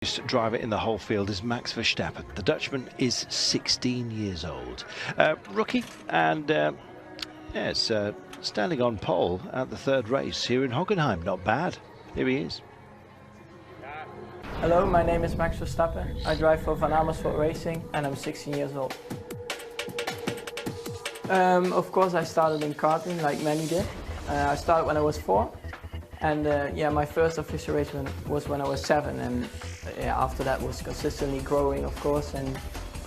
Driver in the whole field is Max Verstappen. The Dutchman is 16 years old. Rookie and yes, standing on pole at the third race here in Hockenheim. Not bad. Here he is. Hello, my name is Max Verstappen. I drive for Van Amersfoort Racing and I'm 16 years old. Of course I started in karting like many did. I started when I was 4 and yeah, my first official race was when I was 7 and after that was consistently growing, of course, and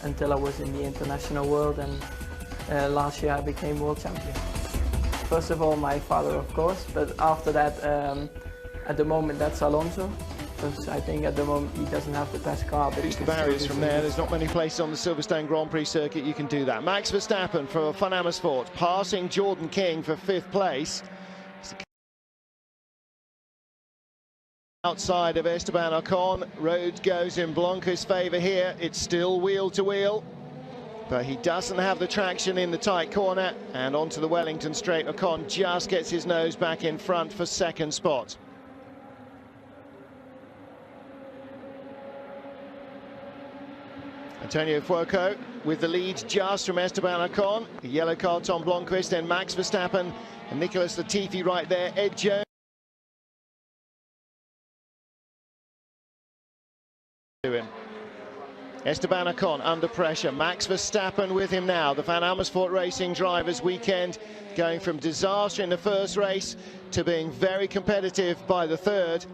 until I was in the international world, and last year I became world champion. First of all, my father, of course, but after that, at the moment, that's Alonso, because I think at the moment he doesn't have the best car. But Use the barriers from there. There's not many places on the Silverstone Grand Prix circuit you can do that. Max Verstappen for Van Amersfoort, passing Jordan King for 5th place. Outside of Esteban Ocon, road goes in Blanca's favour here. It's still wheel to wheel, but he doesn't have the traction in the tight corner. And onto the Wellington straight, Ocon just gets his nose back in front for 2nd spot. Antonio Fuoco with the lead just from Esteban Ocon. The yellow car, Tom Blomqvist, then Max Verstappen and Nicholas Latifi right there. Ed Jones. Esteban Ocon under pressure. Max Verstappen with him now. The Van Amersfoort Racing Drivers Weekend going from disaster in the first race to being very competitive by the third.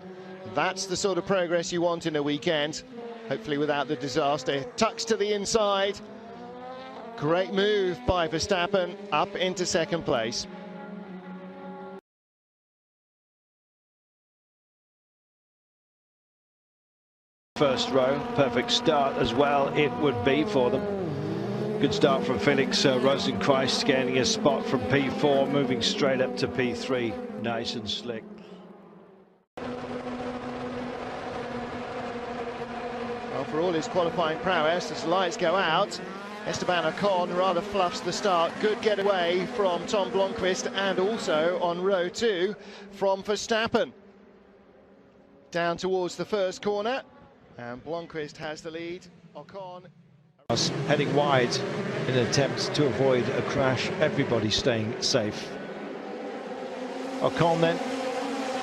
That's the sort of progress you want in a weekend, hopefully without the disaster. Tucks to the inside. Great move by Verstappen up into 2nd place. First row, perfect start as well it would be for them. Good start from Felix Rosenkreuz, gaining a spot from P4, moving straight up to P3, nice and slick. Well, for all his qualifying prowess, as lights go out, Esteban Ocon rather fluffs the start. Good getaway from Tom Blomqvist and also on row 2 from Verstappen. Down towards the first corner. And Blomqvist has the lead. Ocon heading wide in an attempt to avoid a crash. Everybody staying safe. Ocon then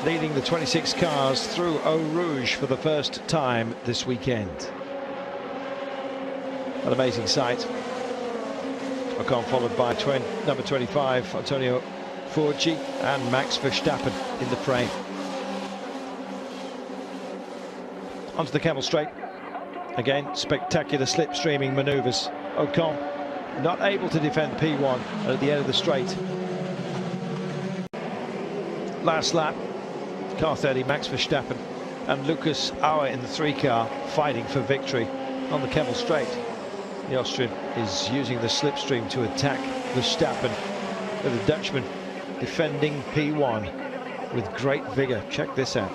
leading the 26 cars through Eau Rouge for the first time this weekend. An amazing sight. Ocon followed by number 25 Antonio Fuoco and Max Verstappen in the frame. Onto the Camel Straight. Again, spectacular slipstreaming manoeuvres. Ocon not able to defend P1 at the end of the straight. Last lap, car 30, Max Verstappen and Lucas Auer in the 3 car fighting for victory on the Camel Straight. The Austrian is using the slipstream to attack Verstappen, with the Dutchman defending P1 with great vigour. Check this out.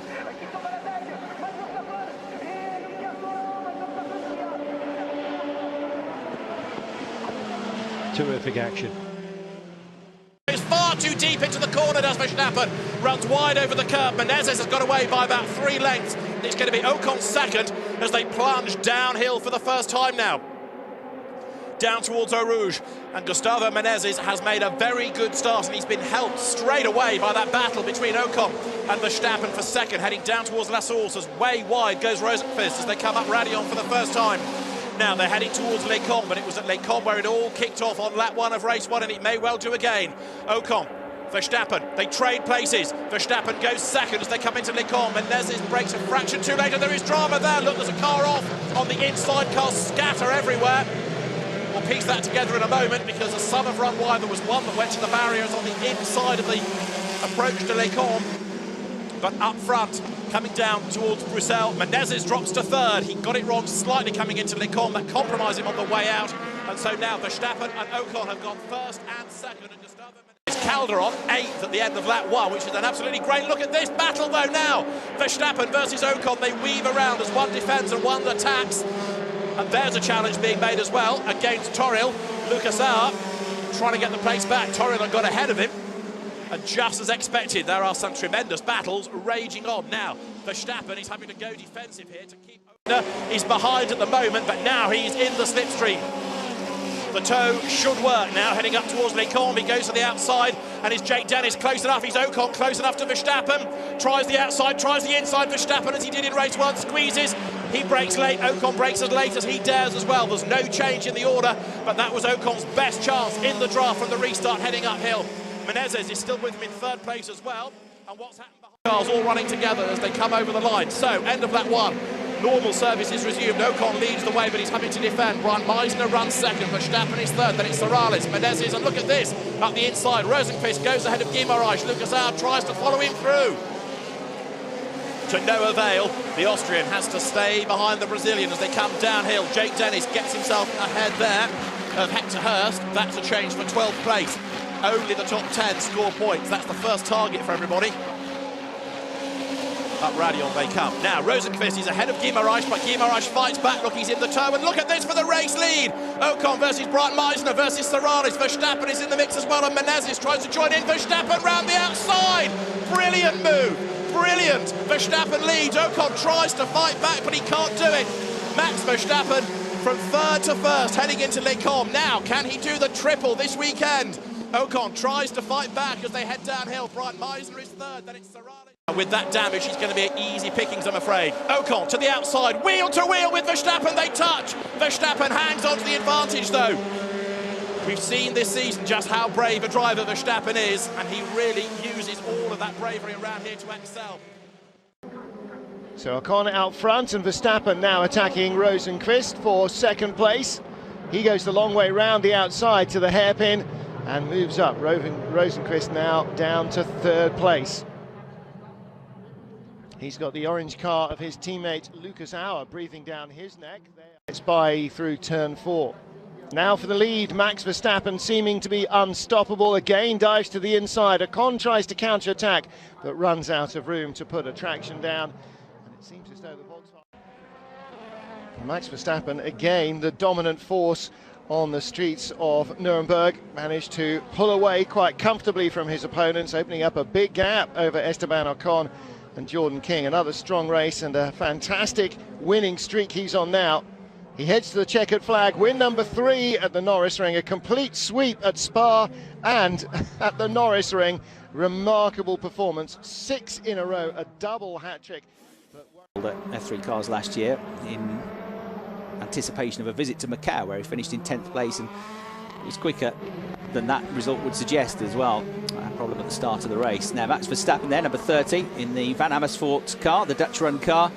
Terrific action. It's far too deep into the corner, does Verstappen. Runs wide over the curb. Menezes has got away by about 3 lengths. It's going to be Ocon's 2nd as they plunge downhill for the first time now. Down towards Eau Rouge. And Gustavo Menezes has made a very good start, and he's been helped straight away by that battle between Ocon and Verstappen for 2nd. Heading down towards La Source as way wide goes Rosenqvist as they come up Radion for the first time. Now they're heading towards Les Combes, but it was at Les Combes where it all kicked off on lap 1 of race 1, and it may well do again. Ocon, Verstappen, they trade places. Verstappen goes 2nd as they come into Les Combes. Menezes breaks a fraction too late, and there is drama there. Look, there's a car off on the inside. Cars scatter everywhere. We'll piece that together in a moment, because as some have run wide, there was one that went to the barriers on the inside of the approach to Les Combes. But up front, coming down towards Bruxelles, Menezes drops to 3rd. He got it wrong slightly coming into Les Combes. That compromised him on the way out. And so now Verstappen and Ocon have gone 1st and 2nd. And Gustavo Menezes Calderon 8th at the end of lap 1, which is an absolutely great look at this battle though now. Verstappen versus Ocon. They weave around as one defends and one attacks. And there's a challenge being made as well against Toril. Lucas Auer trying to get the place back. Toril got ahead of him. And just as expected, there are some tremendous battles raging on. Now, Verstappen is having to go defensive here to keep... He's behind at the moment, but now he's in the slipstream. The toe should work now, heading up towards Lecombe. He goes to the outside, and is Jake Dennis close enough? Is Ocon close enough to Verstappen? Tries the outside, tries the inside. Verstappen, as he did in race 1, squeezes. He brakes late. Ocon brakes as late as he dares as well. There's no change in the order, but that was Ocon's best chance in the draft from the restart heading uphill. Menezes is still with him in 3rd place as well. And what's happened behind? Cars all running together as they come over the line. So, end of lap 1. Normal service is resumed. Ocon leads the way, but he's having to defend. Brian Meisner runs 2nd. Verstappen is 3rd. Then it's Morales. Menezes, and look at this. Up the inside, Rosenqvist goes ahead of Guimaraes. Lucas Auer tries to follow him through. To no avail. The Austrian has to stay behind the Brazilian as they come downhill. Jake Dennis gets himself ahead there of Hector Hurst. That's a change for 12th place. Only the top 10 score points. That's the first target for everybody. Up Radion they come. Now Rosenqvist is ahead of Guimaraes, but Guimaraes fights back. Look, he's in the toe, and look at this for the race lead. Ocon versus Brian Meisner versus Serrales. Verstappen is in the mix as well, and Menezes tries to join in. Verstappen round the outside. Brilliant move. Brilliant. Verstappen leads. Ocon tries to fight back, but he can't do it. Max Verstappen from 3rd to 1st, heading into Lecombe. Now, can he do the triple this weekend? Ocon tries to fight back as they head downhill. Brian Meisner is 3rd, then it's Serrales. With that damage, he's going to be easy pickings, I'm afraid. Ocon to the outside, wheel to wheel with Verstappen, they touch. Verstappen hangs on to the advantage, though. We've seen this season just how brave a driver Verstappen is, and he really uses all of that bravery around here to excel. So Ocon out front, and Verstappen now attacking Rosenqvist for 2nd place. He goes the long way round the outside to the hairpin and moves up. Rosenqvist now down to 3rd place. He's got the orange car of his teammate Lucas Auer breathing down his neck. It's by through turn 4. Now for the lead, Max Verstappen seeming to be unstoppable. Again dives to the inside. Ocon tries to counter-attack, but runs out of room to put a traction down. And it seems as though the Volkswagen... Max Verstappen, again, the dominant force on the streets of Nuremberg, managed to pull away quite comfortably from his opponents, opening up a big gap over Esteban Ocon and Jordan King. Another strong race and a fantastic winning streak he's on now. He heads to the checkered flag, win number 3 at the Norris Ring, a complete sweep at Spa and at the Norris Ring. Remarkable performance, 6 in a row, a double hat-trick. F3 cars last year in anticipation of a visit to Macau, where he finished in 10th place, and it was quicker than that result would suggest as well. A problem at the start of the race. Now Max Verstappen there, number 30 in the Van Amersfoort car, the Dutch run car,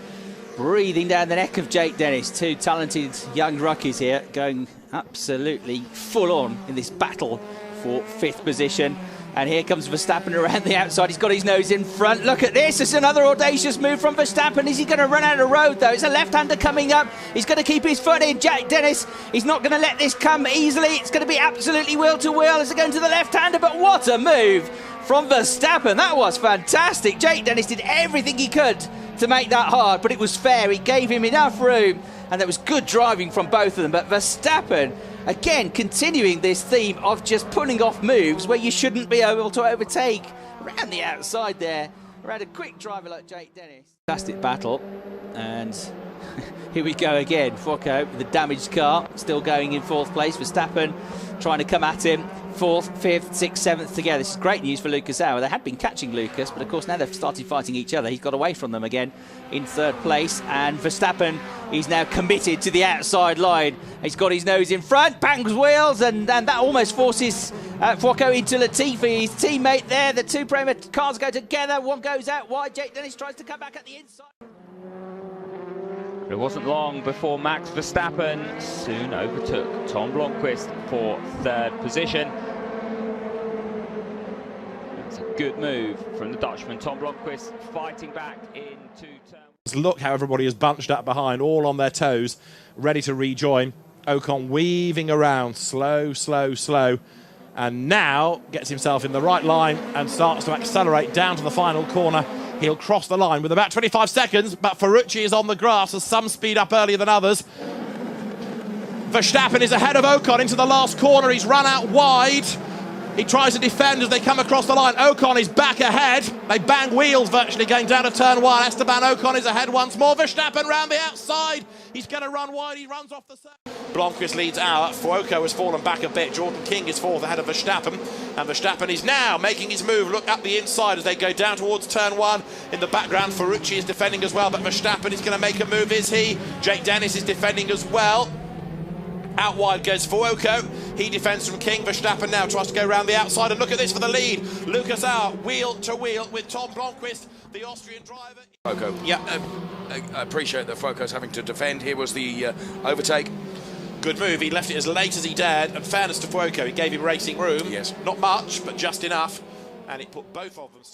breathing down the neck of Jake Dennis. 2 talented young rookies here going absolutely full on in this battle for 5th position. And here comes Verstappen around the outside. He's got his nose in front. Look at this. It's another audacious move from Verstappen. Is he going to run out of road, though? It's a left-hander coming up. He's going to keep his foot in. Jack Dennis, he's not going to let this come easily. It's going to be absolutely wheel-to-wheel as they're going to the left-hander. But what a move from Verstappen. That was fantastic. Jake Dennis did everything he could to make that hard, but it was fair. He gave him enough room, and there was good driving from both of them. But Verstappen, again, continuing this theme of just pulling off moves where you shouldn't be able to overtake around the outside there, around a quick driver like Jake Dennis. Fantastic battle, and here we go again. Foucault with the damaged car, still going in 4th place. Verstappen trying to come at him. 4th, 5th, 6th, 7th together. This is great news for Lucas Auer. They had been catching Lucas, but of course now they've started fighting each other. He's got away from them again in 3rd place, and Verstappen is now committed to the outside line. He's got his nose in front, bangs wheels, and that almost forces Foucault into Latifi, his teammate there. The 2 Prema cars go together. One goes out wide. Jake Dennis tries to come back at the inside. It wasn't long before Max Verstappen soon overtook Tom Blomqvist for 3rd position. It's a good move from the Dutchman. Tom Blomqvist fighting back into turn. Look how everybody is bunched up behind, all on their toes, ready to rejoin. Ocon weaving around, slow, slow, slow, and now gets himself in the right line and starts to accelerate down to the final corner. He'll cross the line with about 25 seconds, but Ferrucci is on the grass as some speed up earlier than others. Verstappen is ahead of Ocon into the last corner. He's run out wide. He tries to defend as they come across the line. Ocon is back ahead. They bang wheels virtually going down to turn 1. Esteban Ocon is ahead once more. Verstappen round the outside. He's going to run wide. He runs off the circuit. Blomqvist leads out. Fuoco has fallen back a bit. Jordan King is fourth ahead of Verstappen. And Verstappen is now making his move. Look up the inside as they go down towards turn 1. In the background, Ferrucci is defending as well. But Verstappen is going to make a move, is he? Jake Dennis is defending as well. Out wide goes Fuoco. He defends from King. Verstappen now tries to go around the outside, and look at this for the lead. Lucas out wheel to wheel with Tom Blomqvist, the Austrian driver. Fuoco, yeah, I appreciate that Fuoco's having to defend. Here was the overtake. Good move. He left it as late as he dared, and fairness to Fuoco, he gave him racing room. Yes. Not much, but just enough, and it put both of them